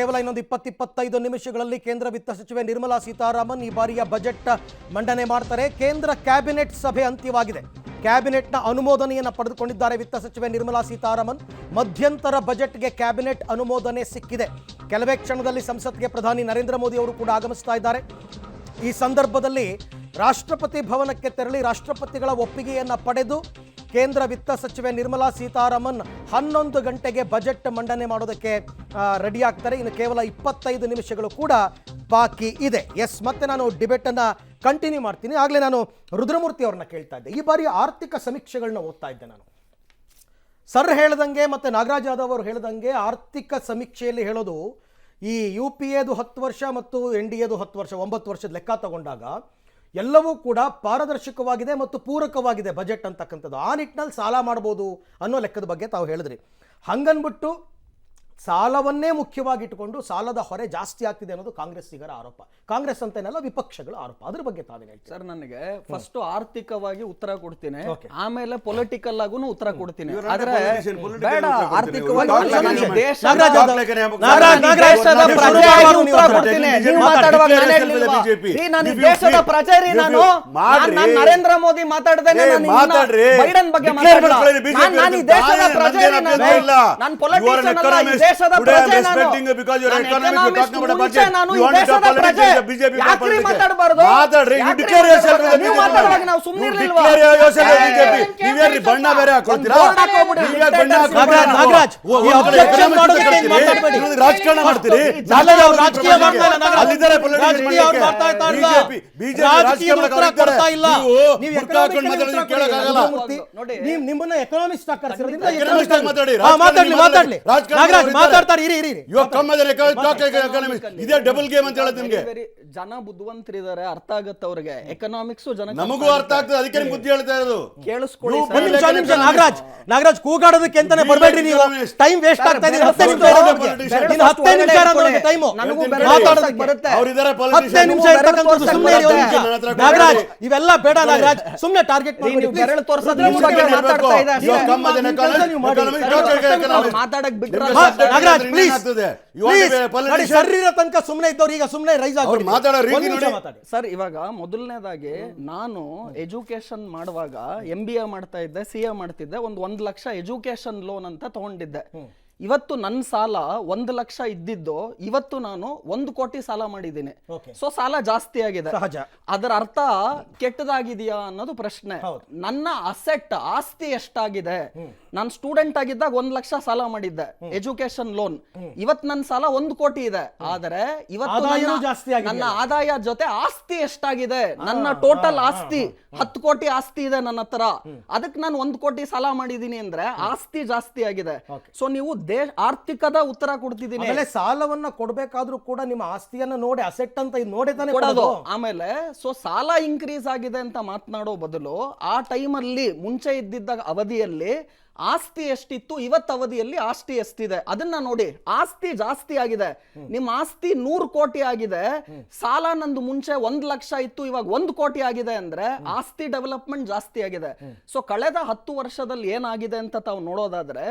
ಕೇವಲ ಇನ್ನೊಂದು 20-25 ನಿಮಿಷಗಳಲ್ಲಿ ಕೇಂದ್ರ ವಿತ್ತ ಸಚಿವೆ ನಿರ್ಮಲಾ ಸೀತಾರಾಮನ್ ಈ ಬಾರಿಯ ಬಜೆಟ್ ಮಂಡನೆ ಮಾಡ್ತಾರೆ. ಕೇಂದ್ರ ಕ್ಯಾಬಿನೆಟ್ ಸಭೆ ಅಂತ್ಯವಾಗಿದೆ. ಕ್ಯಾಬಿನೆಟ್ನ ಅನುಮೋದನೆಯನ್ನು ಪಡೆದುಕೊಂಡಿದ್ದಾರೆ ವಿತ್ತ ಸಚಿವೆ ನಿರ್ಮಲಾ ಸೀತಾರಾಮನ್. ಮಧ್ಯಂತರ ಬಜೆಟ್ಗೆ ಕ್ಯಾಬಿನೆಟ್ ಅನುಮೋದನೆ ಸಿಕ್ಕಿದೆ. ಕೆಲವೇ ಕ್ಷಣದಲ್ಲಿ ಸಂಸತ್ಗೆ ಪ್ರಧಾನಿ ನರೇಂದ್ರ ಮೋದಿ ಅವರು ಕೂಡ ಆಗಮಿಸ್ತಾ ಇದ್ದಾರೆ. ಈ ಸಂದರ್ಭದಲ್ಲಿ ರಾಷ್ಟ್ರಪತಿ ಭವನಕ್ಕೆ ತೆರಳಿ ರಾಷ್ಟ್ರಪತಿಗಳ ಒಪ್ಪಿಗೆಯನ್ನು ಪಡೆದು ಕೇಂದ್ರ ವಿತ್ತ ಸಚಿವೆ ನಿರ್ಮಲಾ ಸೀತಾರಾಮನ್ 11 ಗಂಟೆಗೆ ಬಜೆಟ್ ಮಂಡನೆ ಮಾಡೋದಕ್ಕೆ ರೆಡಿ ಆಗ್ತಾರೆ. ಇನ್ನು ಕೇವಲ 25 ನಿಮಿಷಗಳು ಕೂಡ ಬಾಕಿ ಇದೆ. ಮತ್ತೆ ನಾನು ಡಿಬೇಟನ್ನು ಕಂಟಿನ್ಯೂ ಮಾಡ್ತೀನಿ. ಆಗಲೇ ನಾನು ರುದ್ರಮೂರ್ತಿ ಅವ್ರನ್ನ ಕೇಳ್ತಾ ಇದ್ದೆ. ಈ ಬಾರಿ ಆರ್ಥಿಕ ಸಮೀಕ್ಷೆಗಳನ್ನ ಓದ್ತಾ ಇದ್ದೆ ನಾನು. ಸರ್ ಹೇಳ್ದಂಗೆ ಮತ್ತು ನಾಗರಾಜ್ ಯಾದವ್ ಅವರು ಹೇಳ್ದಂಗೆ ಆರ್ಥಿಕ ಸಮೀಕ್ಷೆಯಲ್ಲಿ ಹೇಳೋದು ಈ UPAದು 10 ವರ್ಷ ಮತ್ತು NDAದು 10 ವರ್ಷ 9 ವರ್ಷದ ಲೆಕ್ಕ ತಗೊಂಡಾಗ ಎಲ್ಲವೂ ಕೂಡ ಪಾರದರ್ಶಕವಾಗಿದೆ ಮತ್ತು ಪೂರಕವಾಗಿದೆ ಬಜೆಟ್ ಅಂತಕ್ಕಂಥದ್ದು. ಆ ನಿಟ್ಟಿನಲ್ಲಿ ಸಾಲ ಮಾಡ್ಬೋದು ಅನ್ನೋ ಲೆಕ್ಕದ ಬಗ್ಗೆ ತಾವು ಹೇಳಿದ್ರಿ. ಹಂಗನ್ಬಿಟ್ಟು ಸಾಲವನ್ನೇ ಮುಖ್ಯವಾಗಿ ಇಟ್ಟುಕೊಂಡು ಸಾಲದ ಹೊರೆ ಜಾಸ್ತಿ ಆಗ್ತಿದೆ ಅನ್ನೋದು ಕಾಂಗ್ರೆಸ್ಸಿಗರ ಆರೋಪ. ಕಾಂಗ್ರೆಸ್ ಅಂತೇನಲ್ಲ, ವಿಪಕ್ಷಗಳ ಆರೋಪ. ಅದ್ರ ಬಗ್ಗೆ ತಾವೇನು ಹೇಳ್ತೀರಿ ಸರ್? ನನಗೆ ಫಸ್ಟ್ ಆರ್ಥಿಕವಾಗಿ ಉತ್ತರ ಕೊಡ್ತೀನಿ, ಆಮೇಲೆ ಪೊಲಿಟಿಕಲ್ ಆಗೂ ಉತ್ತರ ಕೊಡ್ತೀನಿ. ಆದ್ರೆ ಬೇಡ, ಆರ್ಥಿಕವಾಗಿ ದೇಶದ ಪ್ರಜೆ ರೀ. ನಾನು ನರೇಂದ್ರ ಮೋದಿ ಮಾತಾಡ್ದೇನೆ ಬೈಡನ್ ಬಗ್ಗೆ ಮಾತಾಡಲ್ಲ. ನಾನು ದೇಶದ ಪ್ರಜೆ ರೀ. ನಾನು ಪೊಲಿಟಿಷಿಯನ್ ಅಲ್ಲ, ದೇಶದ ಪ್ರಜೆ. ನಾನು ಈ ದೇಶದ ಪ್ರಜೆ. ಯಾಕ್ರಿ ಮಾತಾಡಬಾರ್ದು? ನೀವು ಮಾತಾಡುವಾಗ ನಾವು ಸುಮ್ಮನಿರ್ಲಿಲ್ವಾ? ಬಣ್ಣ ಬೇರೆ ಹಾಕೊಳ್ತೀರಾ? ರಾಜಕಾರಣ ಮಾಡ್ತೀರಿ. ನಿಮ್ಮನ್ನ ಎಕನಾಮಿಸ್ಟ್ ಮಾತಾಡ್ತಾರೆ. ಇದೇ ಡಬಲ್ ಗೇಮ್ ಅಂತ ಹೇಳೋದು ನಿಮ್ಗೆ. ಜನ ಬುದ್ಧಿವಂತರಿದ್ದಾರೆ, ಅರ್ಥ ಆಗತ್ತೆ ಅವ್ರಿಗೆ. ಎಕನಾಮಿಕ್ಸ್ ಜನ ನಮಗೂ ಅರ್ಥ ಆಗ್ತದೆ, ಅದಕ್ಕೆ ಬುದ್ಧಿ ಹೇಳ್ತಾ ಇರೋದು. ಕೇಳಿಸ್ಕೊಳ್ಳಿ. ನಾಗರಾಜ್ ಕೂಗಾಡೋದಕ್ಕೆ ಅಂತಾನೆ ಬರ್ಬೇಡ್ರಿ ನೀವು. ಟೈಮ್ ವೇಸ್ಟ್ ಆಗ್ತಾ ಇದೆ. 10 ನಿಮಿಷ ನಾಗರಾಜ್, ಇವೆಲ್ಲ ಬೇಡ ನಾಗರಾಜ್. ಸುಮ್ನೆ ಟಾರ್ಗೆಟ್ ಶರೀರ ತನಕ ಸುಮ್ನೆ ಇದ್ದವ್ರು ಈಗ ಸುಮ್ನೆ ರೈಸ್ ಆಗಿ ಸರ್. ಇವಾಗ ಮೊದಲನೇದಾಗಿ ನಾನು ಎಜುಕೇಶನ್ ಮಾಡುವಾಗ MBA ಮಾಡ್ತಾ ಇದ್ದೆ, CA ಮಾಡ್ತಿದ್ದೆ. 1 ಲಕ್ಷ ಎಜುಕೇಶನ್ ಲೋನ್ ಅಂತ ತಗೊಂಡಿದ್ದೆ. ಇವತ್ತು ನನ್ನ ಸಾಲ 1 ಲಕ್ಷ ಇದ್ದಿದ್ದು ಇವತ್ತು ನಾನು 1 ಕೋಟಿ ಸಾಲ ಮಾಡಿದ್ದೀನಿ. ಸೊ ಸಾಲ ಜಾಸ್ತಿ ಆಗಿದೆ. ಅದರ ಅರ್ಥ ಕೆಟ್ಟದಾಗಿದೆಯಾ ಅನ್ನೋದು ಪ್ರಶ್ನೆ. ನನ್ನ ಅಸೆಟ್ ಆಸ್ತಿ ಎಷ್ಟಾಗಿದೆ? ನಾನು ಸ್ಟೂಡೆಂಟ್ ಆಗಿದ್ದಾಗ 1 ಲಕ್ಷ ಸಾಲ ಮಾಡಿದ್ದೆ ಎಜುಕೇಶನ್ ಲೋನ್. ಇವತ್ತು ನನ್ನ ಸಾಲ 1 ಕೋಟಿ ಇದೆ. ಆದರೆ ಇವತ್ತು ನನ್ನ ಆದಾಯ ಜೊತೆ ಆಸ್ತಿ ಎಷ್ಟಾಗಿದೆ? ನನ್ನ ಟೋಟಲ್ ಆಸ್ತಿ 10 ಕೋಟಿ ಆಸ್ತಿ ಇದೆ ನನ್ನ ಹತ್ರ. ಅದಕ್ಕೆ ನಾನು 1 ಕೋಟಿ ಸಾಲ ಮಾಡಿದೀನಿ ಅಂದ್ರೆ ಆಸ್ತಿ ಜಾಸ್ತಿ ಆಗಿದೆ. ಸೊ ನೀವು ಆರ್ಥಿಕದ ಉತ್ತರ ಕೊಡ್ತಿದ್ದೀನಿ. ಸಾಲವನ್ನ ಕೊಡ್ಬೇಕಾದ್ರೂ ಕೂಡ ನಿಮ್ಮ ಆಸ್ತಿಯನ್ನ ನೋಡಿ, ಅಸೆಟ್ ಅಂತ ನೋಡಿ ತಾನೇ ಕೊಡೋದು. ಆಮೇಲೆ ಸೊ ಸಾಲ ಇನ್ಕ್ರೀಸ್ ಆಗಿದೆ ಅಂತ ಮಾತನಾಡೋ ಬದಲು ಆ ಟೈಮಲ್ಲಿ ಮುಂಚೆ ಇದ್ದಿದ್ದ ಅವಧಿಯಲ್ಲಿ ಆಸ್ತಿ ಎಷ್ಟಿತ್ತು, ಇವತ್ತು ಅವಧಿಯಲ್ಲಿ ಆಸ್ತಿ ಎಷ್ಟಿದೆ ಅದನ್ನ ನೋಡಿ. ಆಸ್ತಿ ಜಾಸ್ತಿ ಆಗಿದೆ. ನಿಮ್ಮ ಆಸ್ತಿ 100 ಕೋಟಿ ಆಗಿದೆ. ಸಾಲ ನಂದು ಮುಂಚೆ 1 ಲಕ್ಷ ಇತ್ತು, ಇವಾಗ 1 ಕೋಟಿ ಆಗಿದೆ ಅಂದ್ರೆ ಆಸ್ತಿ ಡೆವಲಪ್ಮೆಂಟ್ ಜಾಸ್ತಿ ಆಗಿದೆ. ಸೊ ಕಳೆದ 10 ವರ್ಷದಲ್ಲಿ ಏನಾಗಿದೆ ಅಂತ ತಾವು ನೋಡೋದಾದ್ರೆ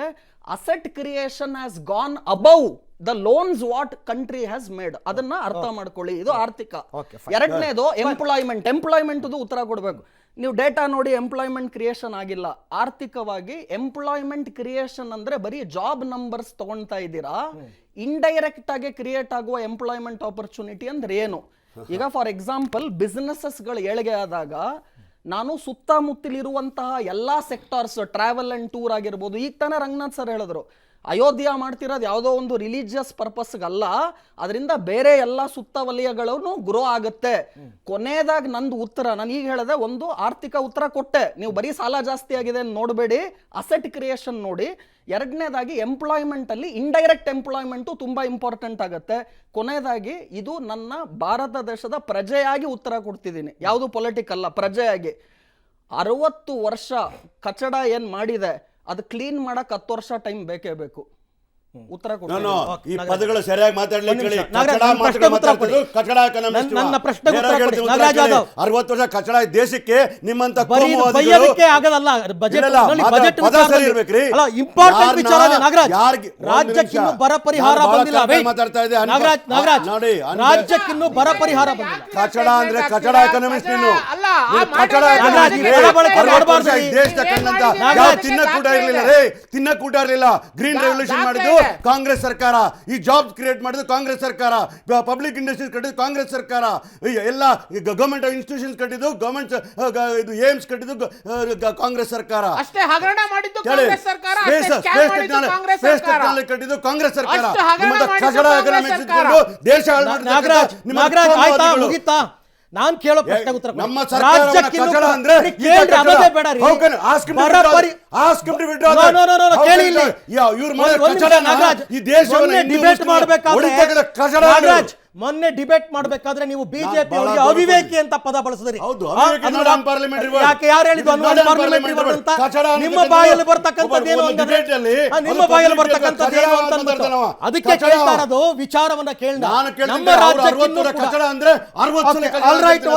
asset creation has gone above the loans what country has made. ಅದನ್ನ ಅರ್ಥ ಮಾಡ್ಕೊಳ್ಳಿ. ಇದು ಆರ್ಥಿಕ. ಎರಡನೇದು ಎಂಪ್ಲಾಯ್ಮೆಂಟ್ ಉತ್ತರ ಕೊಡ್ಬೇಕು. ನೀವು ಡೇಟಾ ನೋಡಿ, ಎಂಪ್ಲಾಯ್ಮೆಂಟ್ ಕ್ರಿಯೇಷನ್ ಆಗಿಲ್ಲ. ಆರ್ಥಿಕವಾಗಿ ಎಂಪ್ಲಾಯ್ಮೆಂಟ್ ಕ್ರಿಯೇಷನ್ ಅಂದ್ರೆ ಬರೀ ಜಾಬ್ ನಂಬರ್ಸ್ ತಗೊಳ್ತಾ ಇದ್ದೀರಾ. ಇಂಡೈರೆಕ್ಟ್ ಆಗಿ ಕ್ರಿಯೇಟ್ ಆಗುವ ಎಂಪ್ಲಾಯ್ಮೆಂಟ್ ಆಪರ್ಚುನಿಟಿ ಅಂದ್ರೆ ಏನು? ಈಗ ಫಾರ್ ಎಕ್ಸಾಂಪಲ್ ಬಿಸ್ನೆಸಸ್ ಗಳು ಏಳಿಗೆ ಆದಾಗ ನಾನು ಸುತ್ತಮುತ್ತಲಿರುವಂತಹ ಎಲ್ಲಾ ಸೆಕ್ಟಾರ್ಸ್, ಟ್ರಾವೆಲ್ ಅಂಡ್ ಟೂರ್ ಆಗಿರ್ಬೋದು. ಈಗ ತಾನೇ ರಂಗನಾಥ್ ಸರ್ ಹೇಳಿದ್ರು, ಅಯೋಧ್ಯ ಮಾಡ್ತಿರೋದು ಯಾವುದೋ ಒಂದು ರಿಲಿಜಿಯಸ್ ಪರ್ಪಸ್ಗಲ್ಲ, ಅದರಿಂದ ಬೇರೆ ಎಲ್ಲ ಸುತ್ತ ವಲಯಗಳನ್ನು ಗ್ರೋ ಆಗುತ್ತೆ. ಕೊನೆಯದಾಗಿ ನಂದು ಉತ್ತರ ನಾನು ಈಗ ಹೇಳಿದೆ, ಒಂದು ಆರ್ಥಿಕ ಉತ್ತರ ಕೊಟ್ಟೆ. ನೀವು ಬರೀ ಸಾಲ ಜಾಸ್ತಿ ಆಗಿದೆ ನೋಡಬೇಡಿ, ಅಸೆಟ್ ಕ್ರಿಯೇಷನ್ ನೋಡಿ. ಎರಡನೇದಾಗಿ ಎಂಪ್ಲಾಯ್ಮೆಂಟ್ ಅಲ್ಲಿ ಇಂಡೈರೆಕ್ಟ್ ಎಂಪ್ಲಾಯ್ಮೆಂಟ್ ತುಂಬಾ ಇಂಪಾರ್ಟೆಂಟ್ ಆಗುತ್ತೆ. ಕೊನೆಯದಾಗಿ ಇದು ನನ್ನ ಭಾರತ ದೇಶದ ಪ್ರಜೆಯಾಗಿ ಉತ್ತರ ಕೊಡ್ತಿದ್ದೀನಿ, ಯಾವುದು ಪೊಲಿಟಿಕಲ್ ಅಲ್ಲ, ಪ್ರಜೆಯಾಗಿ. 60 ವರ್ಷ ಕಚಡ ಏನ್ ಮಾಡಿದೆ ಅದು ಕ್ಲೀನ್ ಮಾಡಕ್ 10 ವರ್ಷ ಟೈಮ್ ಬೇಕೇ ಬೇಕು. ಉತ್ತರ ಕೊಡಿ. ನಾನು ಓಕೆ, ಈ ನಾಗರಾಜ್. ಪದಗಳು ಸರಿಯಾಗಿ ಮಾತಾಡ್ಲಿಕ್ಕೆ ಒಂದು ಹೇಳಿ. ನಿಮಿಷ. ನಾಗರಾಜ್, ಕಚಡ ನನ್ನ ಮಾತುಗಳು ಪ್ರಶ್ನೆಗೆ ಉತ್ತರ ಮಾತಾಡ್ತಿದ್ರು, ಕೊಡಿ. ಕಚಡ economist ನನ್ನ ಪ್ರಶ್ನೆಗೆ ಉತ್ತರ ನೇರವಾಗಿ ಕೊಡಿ. ಉತ್ತರ ನಾಗರಾಜ್ ಕೇಳಿ. ಯಾದವ್. 60 ವರ್ಷ ಕಚಡ ದೇಶಕ್ಕೆ ನಿಮ್ಮಂತ ಬರೀ ಇದು ಕೋಮುವಾದಿಗಳು ಬೈಯೋದಕ್ಕೆ ಆಗದಲ್ಲ ಬಜೆಟ್ ಇಲ್ಲ, ಬಜೆಟ್ ಪದ ಸರಿ ಇರ್ಬೇಕ್ರಿ. ಅಲ್ಲ ಇಂಪಾರ್ಟೆಂಟ್ ಯಾರ್ನ- ವಿಚಾರ ಇದೆ ನಾಗರಾಜ್. ಯಾರ್ಗೆ- ಒಂದು ರಾಜ್ಯಕ್ಕೆ ಇನ್ನೂ ನಿಮಿಷ. ಬರ ಪರಿಹಾರ ನಾನು ಬಹಳ ಬಂದಿಲ್ಲ. ಕಡಿಮೆ wait. ಮಾತಾಡ್ತಾ ಇದ್ದೆ. ನಾಗರಾಜ್ ನೋಡಿ, ರಾಜ್ಯಕ್ಕೆ ಇನ್ನೂ ಬರ ಪರಿಹಾರ ಬಂದಿಲ್ಲ. ಕಚಡ ಅಂದ್ರೆ ಕಚಡ economist ನೀನು. ಅಲ್ಲ, ನೀನು ಆ ಕಚಡ ಮಾಡಿದ್ರೆ economist. ಈ ಪದ ಬಳಕೆ 60 ಮಾಡಬಾರ್ದು. ವರ್ಷ ಈ ದೇಶದ ಕಂಡಂತ ನಾಗರಾಜ್, ಯಾವ ತಿನ್ನಕ್ಕೂಟ ಇರ್ಲಿಲ್ಲ ರೇ, ತಿನ್ನಕ್ಕೂಟ ಇರ್ಲಿಲ್ಲ. ಗ್ರೀನ್ ರೆವಲ್ಯೂಷನ್ ಮಾಡಿದ್ದು ಇದೆ. ಕಾಂಗ್ರೆಸ್ ಸರ್ಕಾರ, ಈ ಜಾಬ್ ಕ್ರಿಯೇಟ್ ಮಾಡಿದ್ದು ಕಾಂಗ್ರೆಸ್ ಸರ್ಕಾರ, ಪಬ್ಲಿಕ್ ಇಂಡಸ್ಟ್ರೀಸ್ ಕಟ್ಟಿದ್ದು ಕಾಂಗ್ರೆಸ್ ಸರ್ಕಾರ, ಎಲ್ಲ ಗವರ್ಮೆಂಟ್ ಇನ್ಸ್ಟಿಟ್ಯೂಷನ್ಸ್ ಕಟ್ಟಿದ್ದು ಗವರ್ಮೆಂಟ್ ಇದು ಏಮ್ಸ್ ಕಟ್ಟಿದ್ದು ಕಾಂಗ್ರೆಸ್ ಸರ್ಕಾರ. ಅಷ್ಟೇ ಹಗರಣ ಮಾಡಿದ್ದು ಕೇಳಿ, ಕಾಂಗ್ರೆಸ್ ಸರ್ಕಾರ, ಸ್ಪೇಸ್ ಅಷ್ಟೇ ಸ್ಕ್ಯಾಮ್ ಮಾಡಿದ್ದು ಕಾಂಗ್ರೆಸ್ ಸರ್ಕಾರ. ಟೆಕ್ನಾಲಜಿ ಕಟ್ಟಿದ್ದು ಕಾಂಗ್ರೆಸ್ ಸರ್ಕಾರ. ಅಷ್ಟು ಹಗರಣ ನಿಮ್ಮಂತ ಮಾಡಿದ್ದು ಕಚಡ ಕಾಂಗ್ರೆಸ್ economics ಸರ್ಕಾರ. ಇಟ್ಕೊಂಡು ದೇಶ ಹಾಳು ಮಾಡ್ತಕ್ಕಂಥ ನಾಗರಾಜ್ ನಿಮ್ಮಂತ ಆಯ್ತಾ ಕೋಮುವಾದಿಗಳು. ಮುಗಿತಾ ನಾನ್ ಕೇಳೋ ಪ್ರಶ್ನೆಗೆ ಉತ್ತರ ಕೊಡಿ. ನಮ್ಮ ಸರ್ಕಾರವನ್ನ ರಾಜ್ಯಕ್ಕೆ ಇನ್ನೂ ಕಚಡ ಅಂದ್ರೆ ಬರೀ ಕೇಳ್ರಿ, ಅದನ್ನೇ ಬೇಡ ರೀ. How can ask him to ಬರ withdraw? ಪರಿ- Ask him to withdraw No, that. no, no, no, no, How ಕೇಳಿ can ಇಲ್ಲಿ. ಇವ್ರು ಮಾಡಿದ ಒಂದ್ ನಿಮಿಷ ಕಚಡನ ನಾಗರಾಜ್, ಈ ದೇಶವನ್ನ ಮೊನ್ನೆ ಹಿಂದೂ ಡಿಬೇಟ್ ಮುಸ್ಲಿಂ ಮಾಡಬೇಕಾದ್ರೆ ಹೊಡಿತಕ್ಕಂಥ ಕಚಡ ನಾಗರಾಜ್ ಮೊನ್ನೆ ಡಿಬೇಟ್ ಮಾಡಬೇಕಾದ್ರೆ ನೀವು ಬಿಜೆಪಿ ಬಹಳ ಅವರಿಗೆ ದೊಡ್ಡ ಅವಿವೇಕಿ ಅಂತ ಪದ ಬಳಸಿದ್ರಿ. ಹೌದು, ಆ, ಅವಿವೇಕಿ ಅದು not unparliamentary word. ಯಾಕೆ ಯಾರು ಹೇಳಿದ್ದು It is not unparliamentary word ಅಂತ? ಕಚಡ ಅಂತ ನಿಮ್ಮ ಕಚಡ ಬಾಯಲ್ಲಿ ಬರ್ತಕ್ಕಂಥದ್ದು ಏನು ಒಂದು ಅಂತಂದ್ರೆ debate ಅಲ್ಲಿ ನಿಮ್ಮ ಒಂದು ಬಾಯಲ್ಲಿ public ಬರ್ತಕ್ಕಂಥದ್ದು ಕಚಡ ಏನು ಅಂತ ಅಂತ ಮಾತಾಡ್ತಾನವ. ಅದಕ್ಕೆ ಕಚಡ. ಕೇಳ್ತಾ ಇರೋದು ವಿಚಾರವನ್ನ ಕೇಳ ನಾನು ನಮ್ಮ ಕೇಳ್ತಿದ್ದೆ, ಅವ್ರು ರಾಜ್ಯಕ್ಕೆ 60 ಕಚಡ ಅಂದ್ರೆ 60 ಆಲ್ ರೈಟ್